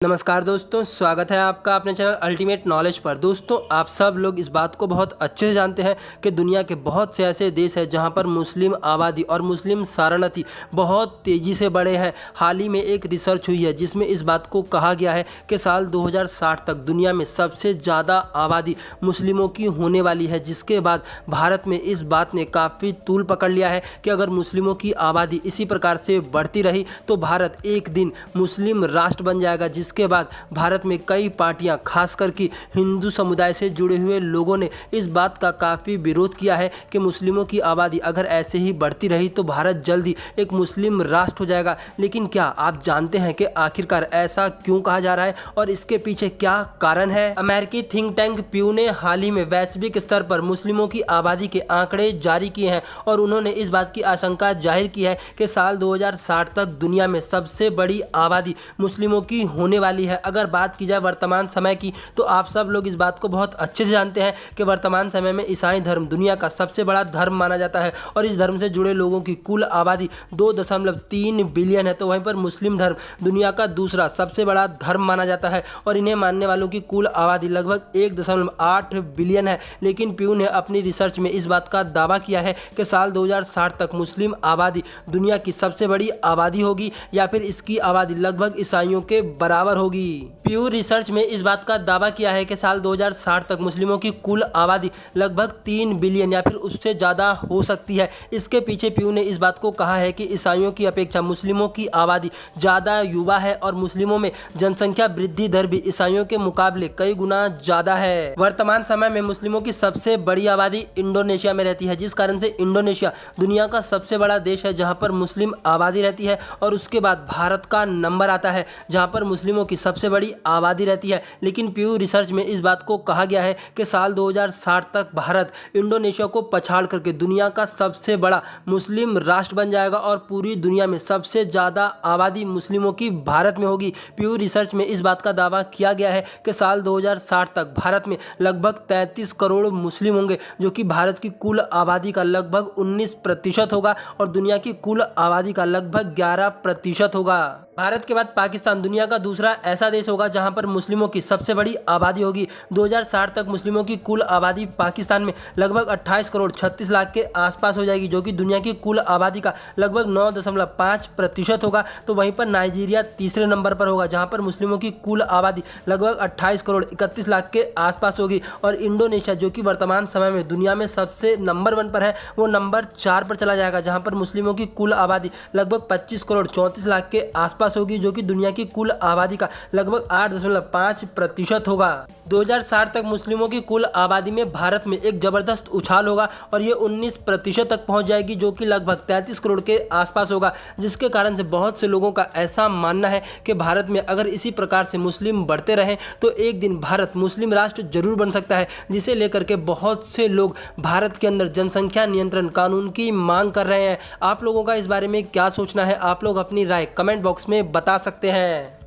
नमस्कार दोस्तों, स्वागत है आपका अपने चैनल अल्टीमेट नॉलेज पर। दोस्तों, आप सब लोग इस बात को बहुत अच्छे से जानते हैं कि दुनिया के बहुत से ऐसे देश हैं जहां पर मुस्लिम आबादी और मुस्लिम शरणार्थी बहुत तेज़ी से बढ़े हैं। हाल ही में एक रिसर्च हुई है जिसमें इस बात को कहा गया है कि साल 2060 तक दुनिया में सबसे ज़्यादा आबादी मुस्लिमों की होने वाली है, जिसके बाद भारत में इस बात ने काफ़ी तूल पकड़ लिया है कि अगर मुस्लिमों की आबादी इसी प्रकार से बढ़ती रही तो भारत एक दिन मुस्लिम राष्ट्र बन जाएगा। इसके बाद भारत में कई पार्टियां, खासकर कि हिंदू समुदाय से जुड़े हुए लोगों ने इस बात का काफ़ी विरोध किया है कि मुस्लिमों की आबादी अगर ऐसे ही बढ़ती रही तो भारत जल्दी एक मुस्लिम राष्ट्र हो जाएगा। लेकिन क्या आप जानते हैं कि आखिरकार ऐसा क्यों कहा जा रहा है और इसके पीछे क्या कारण है? अमेरिकी थिंक टैंक प्यू ने हाल ही में वैश्विक स्तर पर मुस्लिमों की आबादी के आंकड़े जारी किए हैं और उन्होंने इस बात की आशंका जाहिर की है कि साल 2060 तक दुनिया में सबसे बड़ी आबादी मुस्लिमों की होने वाली है। अगर बात की जाए वर्तमान समय की तो आप सब लोग इस बात को बहुत अच्छे से जानते हैं कि वर्तमान समय में ईसाई धर्म दुनिया का सबसे बड़ा धर्म माना जाता है और इस धर्म से जुड़े लोगों की कुल आबादी 2.3 बिलियन है। तो वहीं पर मुस्लिम धर्म दुनिया का दूसरा सबसे बड़ा धर्म माना जाता है और इन्हें मानने वालों की कुल आबादी लगभग 1.8 बिलियन है। लेकिन प्यू ने अपनी रिसर्च में इस बात का दावा किया है कि साल 2060 तक मुस्लिम आबादी दुनिया की सबसे बड़ी आबादी होगी या फिर इसकी आबादी लगभग ईसाइयों के बराबर होगी। प्यू रिसर्च में इस बात का दावा किया है कि साल 2060 तक मुस्लिमों की कुल आबादी लगभग 3 बिलियन या फिर उससे ज़्यादा हो सकती है। इसके पीछे प्यू ने इस बात को कहा है कि ईसाइयों की अपेक्षा मुस्लिमों की आबादी ज़्यादा युवा है और मुस्लिमों में जनसंख्या वृद्धि दर भी ईसाइयों के मुकाबले कई गुना ज़्यादा है। वर्तमान समय में मुस्लिमों की सबसे बड़ी आबादी इंडोनेशिया में रहती है, जिस कारण से इंडोनेशिया दुनिया का सबसे बड़ा देश है जहाँ पर मुस्लिम आबादी रहती है और उसके बाद भारत का नंबर आता है जहाँ पर मुस्लिमों की सबसे बड़ी आबादी रहती है। लेकिन प्यू रिसर्च में इस बात को कहा गया है कि साल 2060 तक भारत इंडोनेशिया को पछाड़ करके दुनिया का सबसे बड़ा मुस्लिम राष्ट्र बन जाएगा और पूरी दुनिया में सबसे ज़्यादा आबादी मुस्लिमों की भारत में होगी। प्यू रिसर्च में इस बात का दावा किया गया है कि साल 2060 तक भारत में लगभग 33 करोड़ मुस्लिम होंगे, जो कि भारत की कुल आबादी का लगभग 19% होगा और दुनिया की कुल आबादी का लगभग 11% होगा। भारत के बाद पाकिस्तान दुनिया का दूसरा ऐसा देश होगा जहां पर मुस्लिमों की सबसे बड़ी आबादी होगी। 2060 तक मुस्लिमों की कुल आबादी पाकिस्तान में लगभग 28 करोड़ 36 लाख के आसपास हो जाएगी, जो कि दुनिया की कुल आबादी का लगभग 9.5% होगा। तो वहीं पर नाइजीरिया तीसरे नंबर पर होगा जहां पर मुस्लिमों की कुल आबादी लगभग 28 करोड़ 31 लाख के आसपास होगी। और इंडोनेशिया, जो कि वर्तमान समय में दुनिया में सबसे नंबर 1 पर है, वो नंबर 4 पर चला जाएगा जहाँ पर मुस्लिमों की कुल आबादी लगभग 25 करोड़ 34 लाख के आसपास होगी, जो कि दुनिया की कुल आबादी का लगभग 8.5% होगा। 2060 तक मुस्लिमों की कुल आबादी में भारत में एक जबरदस्त उछाल होगा और ये 19% तक पहुंच जाएगी, जो कि लगभग 33 करोड़ के आसपास होगा, जिसके कारण से बहुत से लोगों का ऐसा मानना है कि भारत में अगर इसी प्रकार से मुस्लिम बढ़ते रहें तो एक दिन भारत मुस्लिम राष्ट्र जरूर बन सकता है, जिसे लेकर के बहुत से लोग भारत के अंदर जनसंख्या नियंत्रण कानून की मांग कर रहे हैं। आप लोगों का इस बारे में क्या सोचना है? आप लोग अपनी राय कमेंट बॉक्स में बता सकते हैं।